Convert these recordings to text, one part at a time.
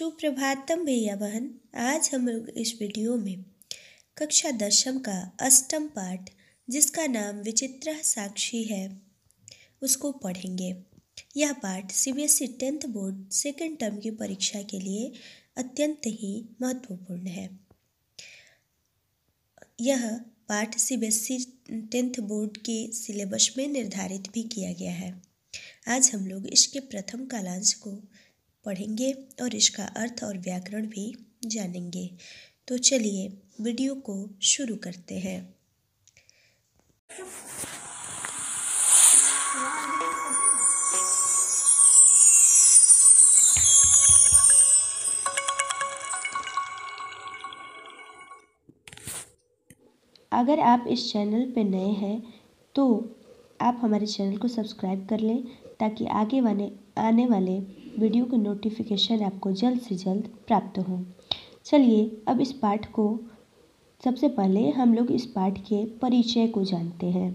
सुप्रभातम भैया बहन। आज हम लोग इस वीडियो में कक्षा 10वीं का अष्टम पाठ, जिसका नाम विचित्र साक्षी है, उसको पढ़ेंगे। यह पाठ CBSE 10th board second term की परीक्षा के लिए अत्यंत ही महत्वपूर्ण है। यह पाठ सीबीएसई 10th बोर्ड के सिलेबस में निर्धारित भी किया गया है। आज हम लोग इसके प्रथम कालांश को पढ़ेंगे और इसका अर्थ और व्याकरण भी जानेंगे। तो चलिए वीडियो को शुरू करते हैं। अगर आप इस चैनल पर नए हैं तो आप हमारे चैनल को सब्सक्राइब कर लें, ताकि आने वाले वीडियो के नोटिफिकेशन आपको जल्द से जल्द प्राप्त हो। चलिए अब इस पाठ को सबसे पहले हम लोग इस पाठ के परिचय को जानते हैं।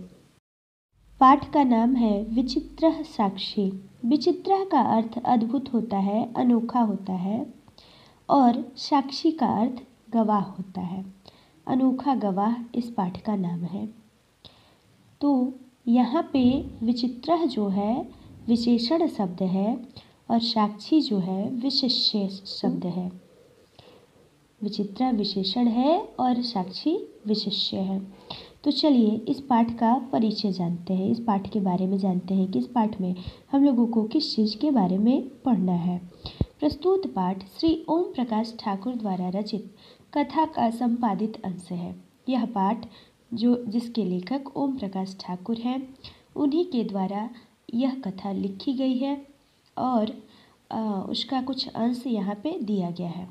पाठ का नाम है विचित्र साक्षी। विचित्र का अर्थ अद्भुत होता है, अनोखा होता है, और साक्षी का अर्थ गवाह होता है। अनोखा गवाह इस पाठ का नाम है। तो यहाँ पे विचित्र जो है विशेषण शब्द है और साक्षी जो है विशेष्य शब्द है। विचित्र विशेषण है और साक्षी विशेष्य है। तो चलिए इस पाठ का परिचय जानते हैं, इस पाठ के बारे में जानते हैं कि इस पाठ में हम लोगों को किस चीज़ के बारे में पढ़ना है। प्रस्तुत पाठ श्री ओम प्रकाश ठाकुर द्वारा रचित कथा का संपादित अंश है। यह पाठ जिसके लेखक ओम प्रकाश ठाकुर हैं, उन्हीं के द्वारा यह कथा लिखी गई है और उसका कुछ अंश यहाँ पे दिया गया है।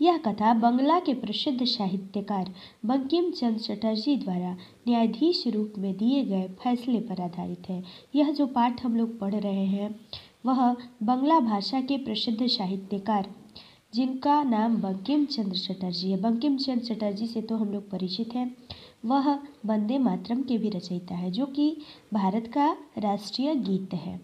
यह कथा बंगला के प्रसिद्ध साहित्यकार बंकिम चंद्र चटर्जी द्वारा न्यायाधीश रूप में दिए गए फैसले पर आधारित है। यह जो पाठ हम लोग पढ़ रहे हैं वह बंगला भाषा के प्रसिद्ध साहित्यकार, जिनका नाम बंकिम चंद्र चटर्जी है। बंकिम चंद्र चटर्जी से तो हम लोग परिचित हैं। वह वंदे मातरम के भी रचयिता है, जो कि भारत का राष्ट्रीय गीत है।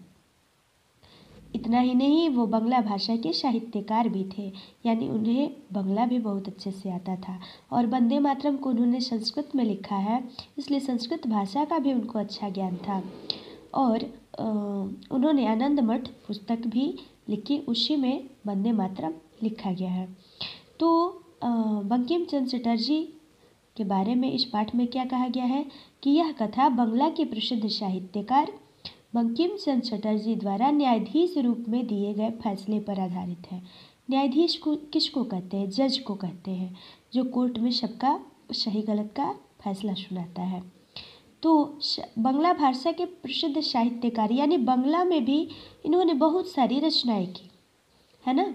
इतना ही नहीं, वो बंगला भाषा के साहित्यकार भी थे, यानी उन्हें बंगला भी बहुत अच्छे से आता था। और वंदे मातरम को उन्होंने संस्कृत में लिखा है, इसलिए संस्कृत भाषा का भी उनको अच्छा ज्ञान था। और उन्होंने आनंद मठ पुस्तक भी लिखी, उसी में वंदे मातरम लिखा गया है। तो बंकिम चंद्र चटर्जी के बारे में इस पाठ में क्या कहा गया है कि यह कथा बंगला के प्रसिद्ध साहित्यकार बंकिम चंद्र चटर्जी द्वारा न्यायाधीश रूप में दिए गए फैसले पर आधारित है। न्यायाधीश को किसको कहते हैं? जज को कहते हैं, जो कोर्ट में सबका सही गलत का फैसला सुनाता है। तो बंगला भाषा के प्रसिद्ध साहित्यकार, यानी बंगला में भी इन्होंने बहुत सारी रचनाएं की है ना।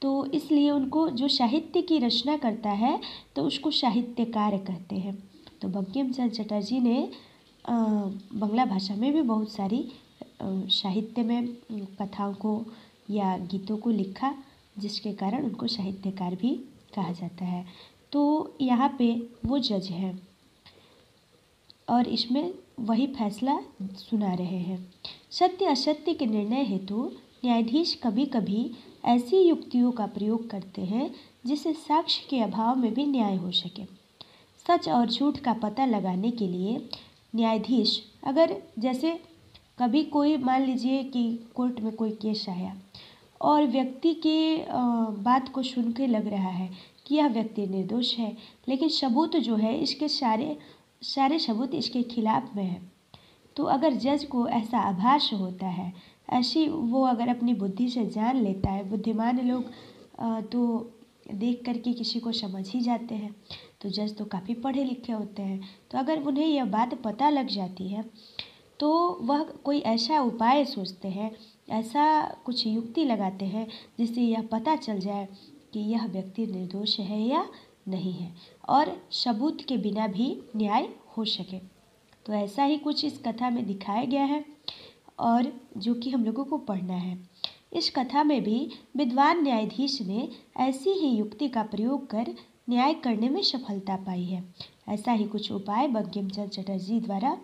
तो इसलिए उनको जो साहित्य की रचना करता है तो उसको साहित्यकार कहते हैं। तो बंकिम चंद्र चटर्जी ने बंगला भाषा में भी बहुत सारी साहित्य में कथाओं को या गीतों को लिखा, जिसके कारण उनको साहित्यकार भी कहा जाता है। तो यहाँ पे वो जज हैं और इसमें वही फैसला सुना रहे हैं। सत्य असत्य के निर्णय हेतु न्यायाधीश कभी कभी ऐसी युक्तियों का प्रयोग करते हैं जिससे साक्ष्य के अभाव में भी न्याय हो सके। सच और झूठ का पता लगाने के लिए न्यायाधीश, अगर जैसे कभी कोई मान लीजिए कि कोर्ट में कोई केस आया और व्यक्ति के बात को सुन के लग रहा है कि यह व्यक्ति निर्दोष है, लेकिन सबूत जो है इसके सारे सबूत इसके खिलाफ में है। तो अगर जज को ऐसा आभास होता है, ऐसी वो अगर अपनी बुद्धि से जान लेता है, बुद्धिमान लोग तो देख करके किसी को समझ ही जाते हैं। तो जज तो काफ़ी पढ़े लिखे होते हैं, तो अगर उन्हें यह बात पता लग जाती है तो वह कोई ऐसा उपाय सोचते हैं, ऐसा कुछ युक्ति लगाते हैं जिससे यह पता चल जाए कि यह व्यक्ति निर्दोष है या नहीं है, और सबूत के बिना भी न्याय हो सके। तो ऐसा ही कुछ इस कथा में दिखाया गया है और जो कि हम लोगों को पढ़ना है। इस कथा में भी विद्वान न्यायाधीश ने ऐसी ही युक्ति का प्रयोग कर न्याय करने में सफलता पाई है। ऐसा ही कुछ उपाय बंकिम चंद्र चटर्जी द्वारा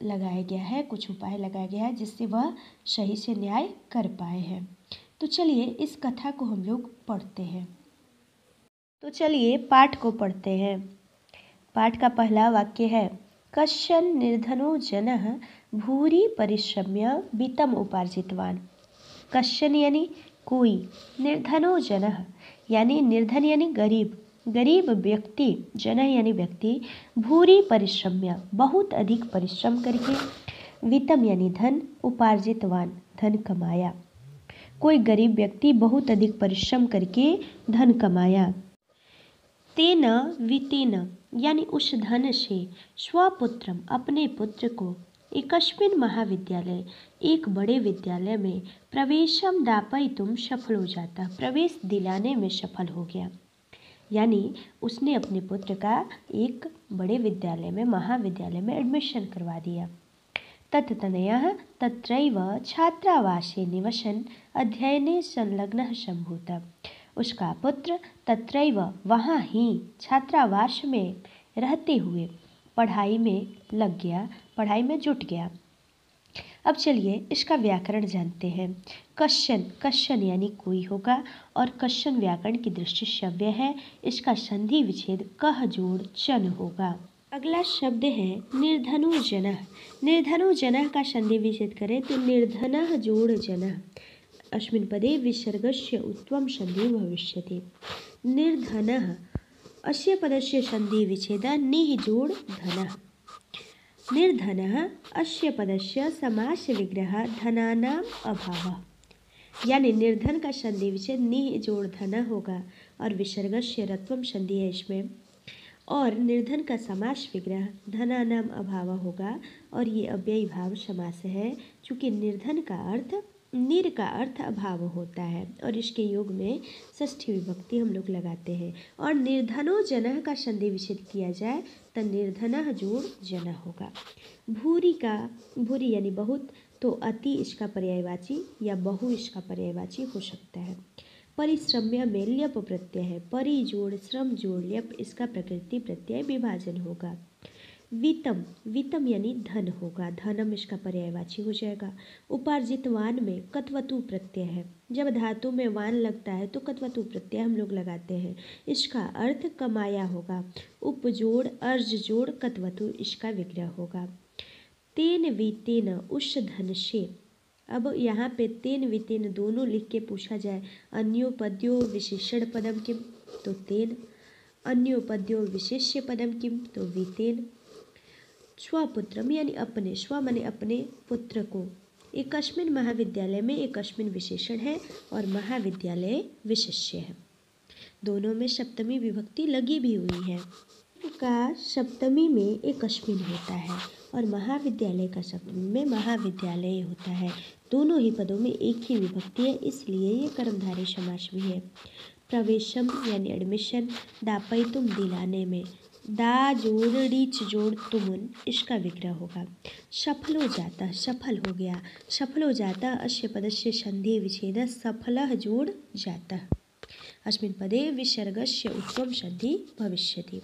लगाया गया है, कुछ उपाय लगाया गया है जिससे वह सही से न्याय कर पाए हैं। तो चलिए इस कथा को हम लोग पढ़ते हैं। तो चलिए पाठ को पढ़ते हैं। पाठ का पहला वाक्य है, कश्चन निर्धनो जनः भूरि परिश्रम्य वित्तम उपार्जितवान। कश्चन यानी कोई, निर्धनो जनः यानी निर्धन यानी गरीब, गरीब व्यक्ति, जनः यानी व्यक्ति, भूरि परिश्रम्य बहुत अधिक परिश्रम करके, वित्तम यानी धन, उपार्जितवान धन कमाया। कोई गरीब व्यक्ति बहुत अधिक परिश्रम करके धन कमाया। तेन वित्तेन यानी उस धन से स्वपुत्रम अपने पुत्र को एकस्मिन् महाविद्यालय एक बड़े विद्यालय में प्रवेशम दापयितुम सफल हो जाता, प्रवेश दिलाने में सफल हो गया। यानी उसने अपने पुत्र का एक बड़े विद्यालय में महाविद्यालय में एडमिशन करवा दिया। तत्तनयः तत्रैव छात्रावासे निवसन अध्ययने संलग्नः सम्भूत। उसका पुत्र तत्रैव वहाँ ही छात्रावास में रहते हुए पढ़ाई में लग गया, पढ़ाई में जुट गया। अब चलिए इसका व्याकरण जानते हैं। कश्चन, कश्चन यानी कोई होगा और कश्चन व्याकरण की दृष्टि से सव्य है। इसका संधि विच्छेद कह जोड़ चन होगा। अगला शब्द है निर्धनो जनः। निर्धनो जनः का संधि विच्छेद करें तो निर्धनः जोड़ जनः, अस्मिन् पदे विसर्गस्य उत्तमं संधि भविष्यति। निर्धनः अस्य पदस्य संधि विच्छेदः निः जोड़ धनः। निर्धनः अस्य पदस्य समास विग्रह धनानाम अभावः। यानी निर्धन का संधि विच्छेद निः जोड़ धन होगा और विसर्गस्य रत्वम संधि है इसमें, और निर्धन का समास विग्रह धनानाम अभाव होगा और ये अव्ययी भाव समास है। चूँकि निर्धन का अर्थ, निर का अर्थ अभाव होता है और इसके योग में षष्ठी विभक्ति हम लोग लगाते हैं। और निर्धनो जनः का संधि विच्छेद किया जाए तो निर्धनः जोड़ जनः होगा। भूरि का, भूरि यानी बहुत, तो अति इसका पर्यायवाची या बहु इसका पर्यायवाची हो सकता है। परिश्रम्य में ल्यप प्रत्यय है, परि जोड़ श्रम जोड़ ल्यप इसका प्रकृति प्रत्यय विभाजन होगा। वित्तम, वित्तम यानी धन होगा, धनम इसका पर्यायवाची हो जाएगा। उपार्जितवान में कत्वतु प्रत्यय है, जब धातु में वान लगता है तो कत्वतु प्रत्यय हम लोग लगाते हैं, इसका अर्थ कमाया होगा। उपजोड़ अर्ज जोड़ कत्वतु इसका विग्रह होगा। तेन वित्तेन उस धन से, अब यहाँ पे तेन वित्तेन दोनों लिख के पूछा जाए, अन्योपद्यो विशेषण पदम किम तो तेन, अन्योपद्यो विशेष्य पदम किम तो वित्तेन। स्वपुत्रम यानी अपने, स्व माने अपने पुत्र को, एकस्मिन् महाविद्यालय में एकस्मिन् विशेषण है और महाविद्यालय विशेष्य है, दोनों में सप्तमी विभक्ति लगी भी हुई है। का सप्तमी में एकस्मिन् होता है और महाविद्यालय का सप्तमी में महाविद्यालय होता है, दोनों ही पदों में एक ही विभक्ति है, इसलिए ये कर्मधारय समास भी है। प्रवेशम यानी एडमिशन, दापयितुम दिलाने में, दा जोड़ रीच जोड़ तुमुन इसका विग्रह होगा। सफल हो जाता, सफल हो गया, सफल हो जाता अस्य पदस्य संधि विच्छेद सफलः जोड़ जाता, अस्मिन् पदे विसर्गस्य उत्तम संधि भविष्यति।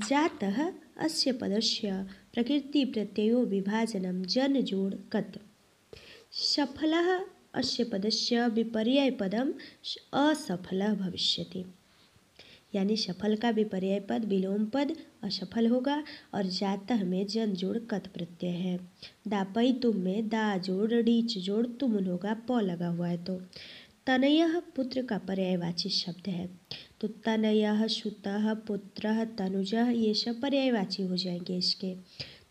जातः अस्य पदस्य प्रकृति प्रत्ययो विभाजनं जन जोड़ कत्। सफलः अस्य पदस्य विपर्यय पदम असफलः भविष्यति। यानी सफल का विपर्यय पद विलोम पद असफल होगा और जातः में जन जोड़ कत प्रत्यय है। दापयितुम में दा जोड़ रीच जोड़ तुमुन होगा, प लगा हुआ है तो। तनयः पुत्र का पर्यायवाची शब्द है, तो तनयः सुतः पुत्रः तनुजः ये सब पर्यायवाची हो जाएंगे इसके।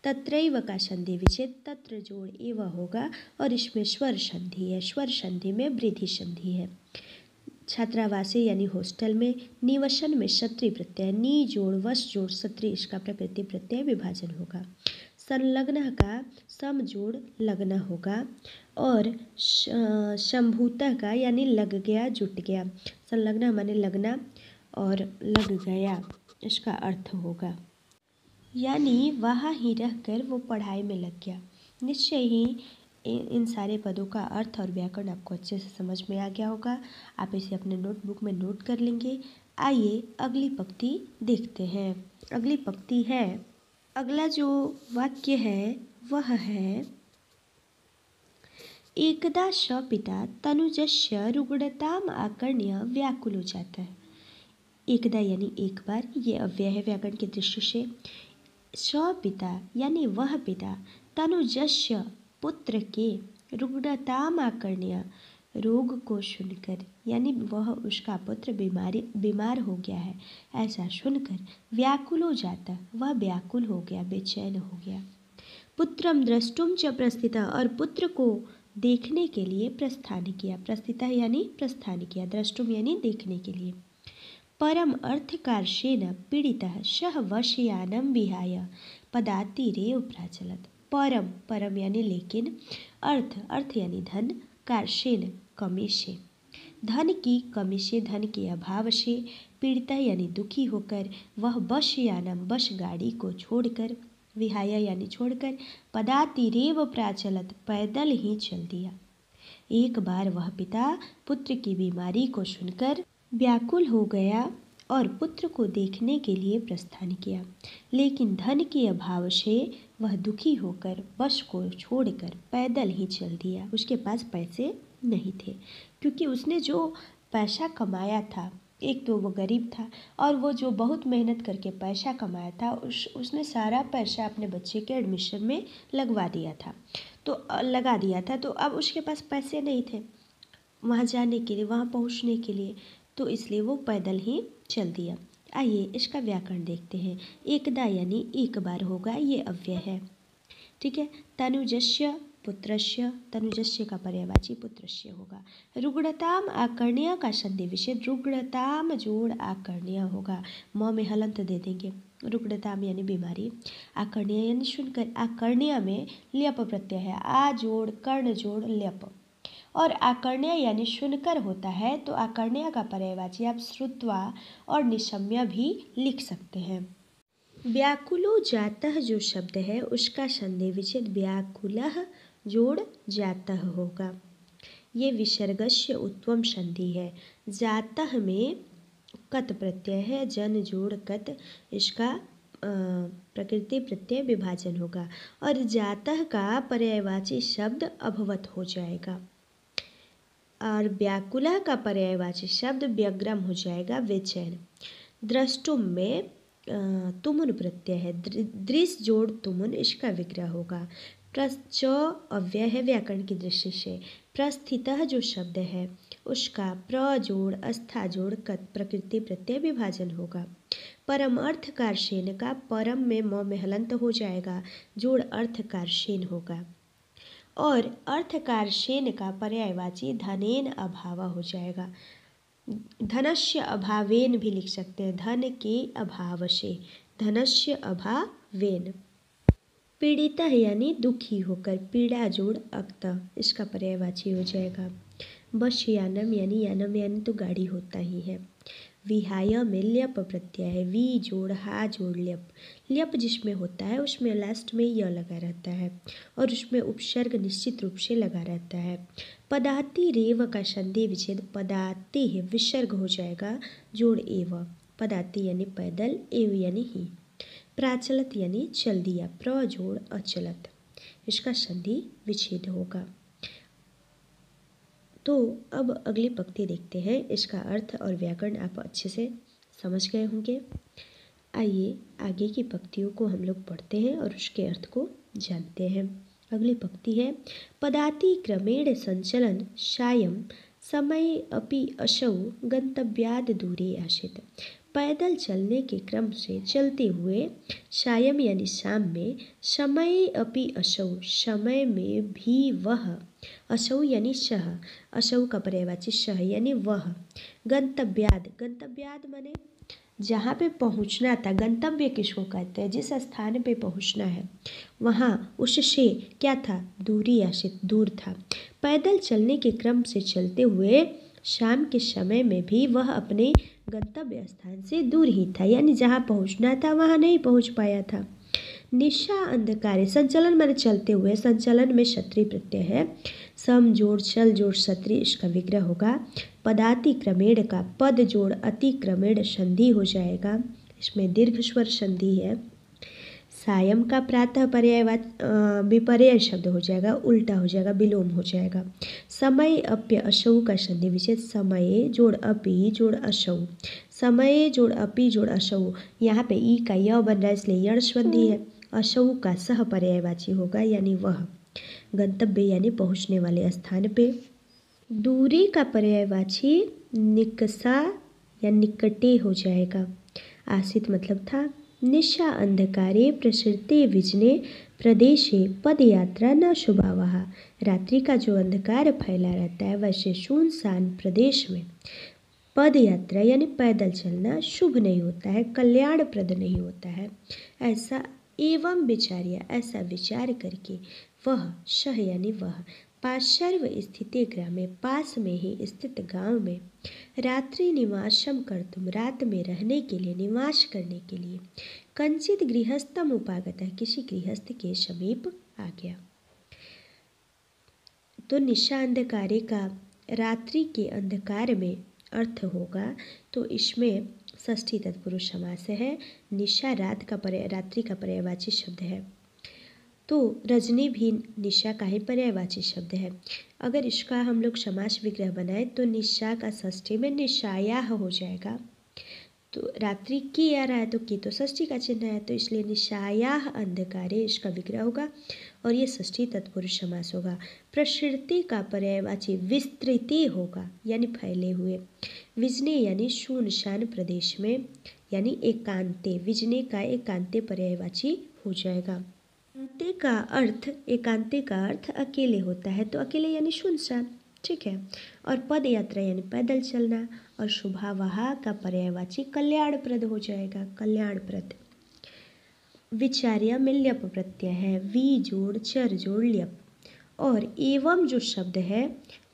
तत्रैव का संधि विच्छेद तत्र जोड़ एव होगा और इसमें स्वर संधि है, स्वर संधि में वृद्धि संधि है। छात्रावासे यानी हॉस्टल में, निवसन में क्षत्रिय प्रत्यय, नी जोड़ वश जोड़ क्षत्रिय इसका प्रकृति प्रत्यय विभाजन होगा। संलग्न का सम जोड़ लग्न होगा और संभूतः का यानी लग गया जुट गया, संलग्न माने लगना और लग गया इसका अर्थ होगा, यानी वहाँ ही रहकर वो पढ़ाई में लग गया। निश्चय ही इन सारे पदों का अर्थ और व्याकरण आपको अच्छे से समझ में आ गया होगा। आप इसे अपने नोटबुक में नोट कर लेंगे। आइए अगली पंक्ति देखते हैं। अगली पंक्ति है, अगला जो वाक्य है वह है, एकदा स पिता तनुजस्य रुग्णताम आकर्ण्य व्याकुलो जातः। एकदा यानी एक बार, ये अव्यय है व्याकरण की दृष्टि से। स पिता यानी वह पिता, तनुजस्य पुत्र के, रुग्णताम आकर्ण्य रोग को सुनकर, यानी वह उसका पुत्र बीमार हो गया है ऐसा सुनकर, व्याकुल हो जाता, वह व्याकुल हो गया, बेचैन हो गया। पुत्रम द्रष्टुम च प्रस्थिता, और पुत्र को देखने के लिए प्रस्थान किया। प्रस्थिता यानी प्रस्थान किया, द्रष्टुम यानी देखने के लिए। परम अर्थकार्षेण पीड़ितः सह वशयानं विहाय पदातिरेव प्राचलत्। परम, परम यानी लेकिन, अर्थ यानी धन, कार्षेण कमी से, धन की कमी से, धन के अभाव से, पीड़िता यानी दुखी होकर, वह वशयानम बस गाड़ी को छोड़कर, विहाय यानी छोड़कर, पदातिरेव प्राचलत पैदल ही चल दिया। एक बार वह पिता पुत्र की बीमारी को सुनकर व्याकुल हो गया और पुत्र को देखने के लिए प्रस्थान किया, लेकिन धन के अभाव से वह दुखी होकर बस को छोड़कर पैदल ही चल दिया। उसके पास पैसे नहीं थे, क्योंकि उसने जो पैसा कमाया था, एक तो वो गरीब था, और वो जो बहुत मेहनत करके पैसा कमाया था उसने सारा पैसा अपने बच्चे के एडमिशन में लगा दिया था। तो अब उसके पास पैसे नहीं थे वहाँ जाने के लिए, वहाँ पहुँचने के लिए, तो इसलिए वो पैदल ही चल दिया। आइए इसका व्याकरण देखते हैं। एकदा यानी एक बार होगा, ये अव्यय है, ठीक है। तनुजस्य पुत्रस्य, तनुजस्य का पर्यायवाची पुत्रस्य होगा। रुग्णताम आकर्ण्य का संधि विच्छेद, रुग्णताम जोड़ आकर्ण्य होगा, म में हलंत दे देंगे। रुग्णताम यानी बीमारी, आकर्ण्य यानी सुनकर, आकर्ण्य में ल्यप प्रत्यय है, आ जोड़ कर्ण जोड़ ल्यप, और आकर्ण्य यानी सुनकर होता है, तो आकर्ण्य का पर्यायवाची आप श्रुत्वा और निशम्य भी लिख सकते हैं। व्याकुलो जातः जो शब्द है उसका संधि विच्छेद व्याकुलः जोड़ जातः होगा। ये विसर्गस्य उत्तम संधि है। जातः में कत प्रत्यय है, जन जोड़ कत, इसका प्रकृति प्रत्यय विभाजन होगा, और जातः का पर्यायवाची शब्द अभवत हो जाएगा, और व्याकुलः का पर्यायवाची शब्द व्यग्रम हो जाएगा, बेचैन। द्रष्टुम में तुमुन प्रत्यय है, दृश्य जोड़ तुमुन, इसका विग्रह होगा। प्रश्च अव्यय है व्याकरण की दृष्टि से। प्रस्थितः जो शब्द है उसका प्र जोड़ अस्था जोड़ कत प्रकृति प्रत्यय विभाजन होगा। परम अर्थकार्षेण का परम में म में हलंत हो जाएगा, जोड़ अर्थकार्षेण होगा, और अर्थकार्षेण का पर्यायवाची धनेन अभाव हो जाएगा। धनस्य अभावेन भी लिख सकते हैं, धन के अभाव से, धनस्य अभावेन। पीड़िता यानी दुखी होकर, पीड़ा जोड़ अक्त, इसका पर्यायवाची हो जाएगा। वशयानम यानी तो गाड़ी होता ही है। विहाय में ल्यप प्रत्यय है, वी जोड़ हा जोड़ ल्यप, ल्यप जिसमें होता है उसमें लास्ट में य लगा रहता है, और उसमें उपसर्ग निश्चित रूप से लगा रहता है। पदाति रेव का संधि विच्छेद पदाति है, विसर्ग हो जाएगा, जोड़ एव, पदाति यानी पैदल, एव यानी ही। प्राचलत यानी चल दिया, प्र जोड़ अचलत, इसका संधि विच्छेद होगा। तो अब अगली पंक्ति देखते हैं, इसका अर्थ और व्याकरण आप अच्छे से समझ गए होंगे। आइए आगे की पंक्तियों को हम लोग पढ़ते हैं और उसके अर्थ को जानते हैं। अगली पंक्ति है, पदाति क्रमेण संचलन सायं समय अपि असौ गंतव्याद दूरे आसित। पैदल चलने के क्रम से चलते हुए सायं यानी शाम में, समय अपि असौ समय में भी वह, असौ यानी सह, असौ का पर्यायवाची सह यानी वह, गंतव्याद, गंतव्याद माने जहाँ पे पहुँचना था, गंतव्य किसको कहते हैं, जिस स्थान पे पहुँचना है वहाँ उससे क्या था, दूरी आसित, दूर था। पैदल चलने के क्रम से चलते हुए शाम के समय में भी वह अपने गंतव्य स्थान से दूर ही था, यानी जहाँ पहुँचना था वहाँ नहीं पहुँच पाया था। निशा अंधकार, संचलन माने चलते हुए, संचलन में क्षत्रिय प्रत्यय है, सम जोड़ चल जोड़ क्षत्रिय, इसका विग्रह होगा। पदाति क्रमेण का पद जोड़ अति क्रमेण संधि हो जाएगा, इसमें दीर्घ स्वर संधि है। सायं का प्रातः विपर्यय शब्द हो जाएगा, उल्टा हो जाएगा, विलोम हो जाएगा। समय अप्य अशौ का संधि विच्छेद, समय जोड़ अपि जोड़ अशौ, समय जोड़ अपि जोड़ अशौ। यहाँ पे ई का य बन रहा है इसलिए यण संधि है। अशौ का सह पर्यायवाची होगा यानी वह, गंतव्य यानी पहुँचने वाले स्थान पे। दूरी का पर्यायवाची निकषा या निकटे हो जाएगा। आसित मतलब था। निशा अंधकारे प्रसृते विजने प्रदेशे पदयात्रा न शुभावः। रात्रि का जो अंधकार फैला रहता है वैसे सुनसान प्रदेश में पद यात्रा यानी पैदल चलना शुभ नहीं होता है, कल्याणप्रद नहीं होता है। ऐसा एवं विचार्य, ऐसा विचार करके, वह शह यानी वह, पार्श्व स्थिते ग्रामे, पास में ही स्थित गांव में, रात्रि निवासम कर्तुम, रात में रहने के लिए, निवास करने के लिए, कंचित गृहस्थम उपागतः, किसी गृहस्थ के समीप आ गया। तो निशा अंधकारे का रात्रि के अंधकार में अर्थ होगा, तो इसमें षष्ठी तत्पुरुष समास है। निशा रात्रि का पर्यायवाची शब्द है। तो रजनी भी निशा का ही पर्यायवाची शब्द है। अगर इसका हम लोग समास विग्रह बनाए तो निशा का षष्ठी में निशायाह हो जाएगा। तो रात्रि की आ रहा है तो की तो षष्ठी का चिन्ह है, तो इसलिए निशायाह अंधकारे इसका विग्रह होगा और ये षष्ठी तत्पुरुष समास होगा। प्रसृति का पर्यायवाची विस्तृति होगा यानी फैले हुए। विजने यानी सुनसान प्रदेश में यानी एकांते, विजने का एकांते पर्यायवाची हो जाएगा। एकांते का अर्थ अकेले होता है, तो अकेले यानी सुनसान, ठीक है। और पद यात्रा यानी पैदल चलना, और शुभावहा का पर्यायवाची कल्याणप्रद हो जाएगा, कल्याणप्रद। विचार्य में ल्यप प्रत्यय है, वी जोड़ चर जोड़ ल्यप, और एवं जो शब्द है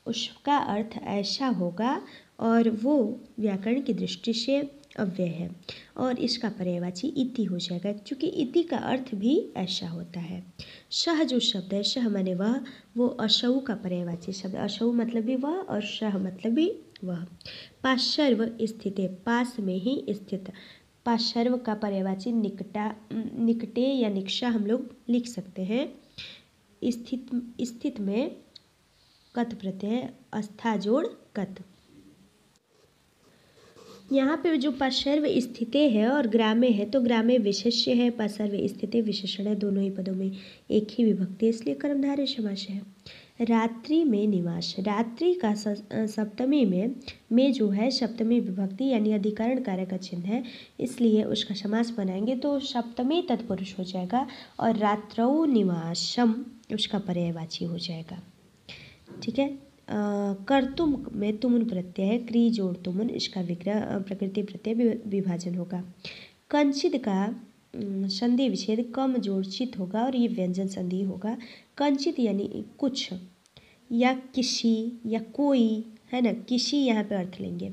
उसका अर्थ ऐसा होगा और वो व्याकरण की दृष्टि से अव्यय है, और इसका पर्यायवाची इति हो जाएगा, क्योंकि इति का अर्थ भी ऐसा होता है। शह जो शब्द है, शह माने वह, वो अशौ का पर्यायवाची शब्द, अशौ मतलब भी वह और शह मतलब भी वह। पार्श्व स्थित, पास में ही स्थित, पार्श्व का पर्यायवाची निकटे या निकषा हम लोग लिख सकते हैं। स्थित में कत प्रत्यय, अस्था जोड़ कत। यहाँ पे जो पार्श्व स्थिते है और ग्रामे है, तो ग्रामे विशेष्य है, पार्श्व स्थिते विशेषण है, दोनों ही पदों में एक ही विभक्ति, इसलिए कर्मधारय समास है। रात्रि में निवास, रात्रि का सप्तमी में जो है सप्तमी विभक्ति यानी अधिकरण कारक का चिन्ह है, इसलिए उसका समास बनाएंगे तो सप्तमी तत्पुरुष हो जाएगा और रात्रौ निवासम उसका पर्यायवाची हो जाएगा, ठीक है। कर्तुम में तुमुन प्रत्यय है, क्री जोड़ तुमुन, इसका विग्रह प्रकृति प्रत्यय विभाजन होगा। कंचित का संधि विच्छेद कम जोड़ चित होगा और ये व्यंजन संधि होगा। कंचित यानी कुछ या किसी या कोई, है ना, किसी यहाँ पे अर्थ लेंगे।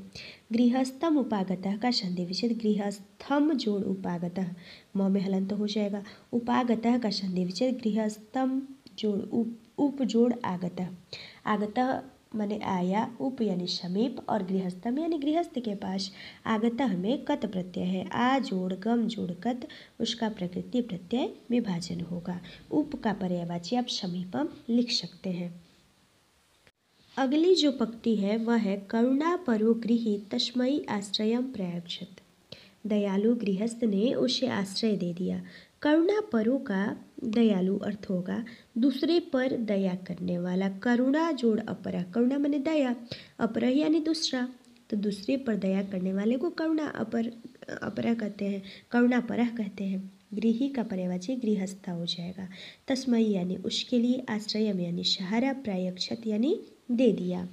गृहस्थम उपागतः का संधि विच्छेद, गृहस्थम जोड़ उपागतः, म में हलंत हो जाएगा। उपागतः का संधि विच्छेद, गृहस्थम जोड़ उप जोड़ आगतः, आगतः माने आया, उप यानी समीप, और गृहस्थम यानी गृहस्थ के पास। आगतः में कत प्रत्यय है, आ जोड़ गम जोड़ कत, उसका प्रकृति प्रत्यय विभाजन होगा। उप का पर्यायवाची आप समीपम लिख सकते हैं। अगली जो पंक्ति है वह है करुणा परो गृही तस्मै आश्रयम प्रयक्षत। दयालु गृहस्थ ने उसे आश्रय दे दिया। करुणा परो का दयालु अर्थ होगा दूसरे पर दया करने वाला। करुणा जोड़ अपरा, करुणा माने दया, अपरा यानी दूसरा, तो दूसरे पर दया करने वाले को करुणा अपरा कहते हैं, करुणा परह कहते हैं। गृही का पर्यायवाची गृहस्था हो जाएगा। तस्मै यानी उसके लिए, आश्रयम यानी सहारा, प्रायक्षत यानी दे दिया।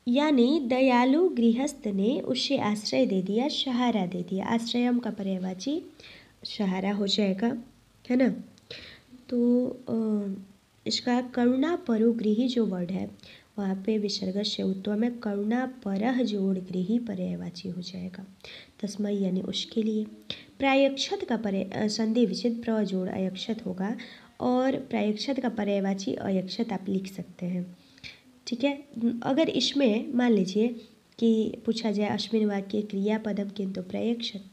यानी दयालु गृहस्थ ने उसे आश्रय दे दिया, सहारा दे दिया। आश्रयम का पर्यायवाची सहारा हो जाएगा, है ना। तो इसका करुणा परो गृही जो वर्ड है वहाँ पे विसर्ग से उत्तर में करुणा परह जोड़ गृही पर्यायवाची हो जाएगा। तस्मै यानी उसके लिए। प्रायक्षत का संधि विच्छेद प्र जोड़ अयक्षत होगा, और प्रायक्षत का पर्यायवाची अयक्षत आप लिख सकते हैं, ठीक है। अगर इसमें मान लीजिए कि पूछा जाए अस्मिन् वाक्ये क्रियापदम किंतु प्रयक्षत,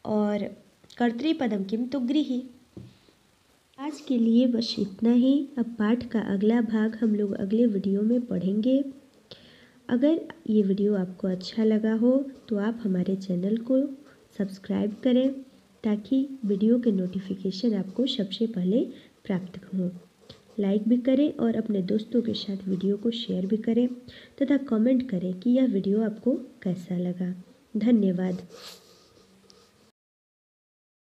और कर्तृपदम किम तु गृही। आज के लिए बस इतना ही। अब पाठ का अगला भाग हम लोग अगले वीडियो में पढ़ेंगे। अगर ये वीडियो आपको अच्छा लगा हो तो आप हमारे चैनल को सब्सक्राइब करें ताकि वीडियो के नोटिफिकेशन आपको सबसे पहले प्राप्त हों। लाइक भी करें और अपने दोस्तों के साथ वीडियो को शेयर भी करें तथा कमेंट करें कि यह वीडियो आपको कैसा लगा। धन्यवाद।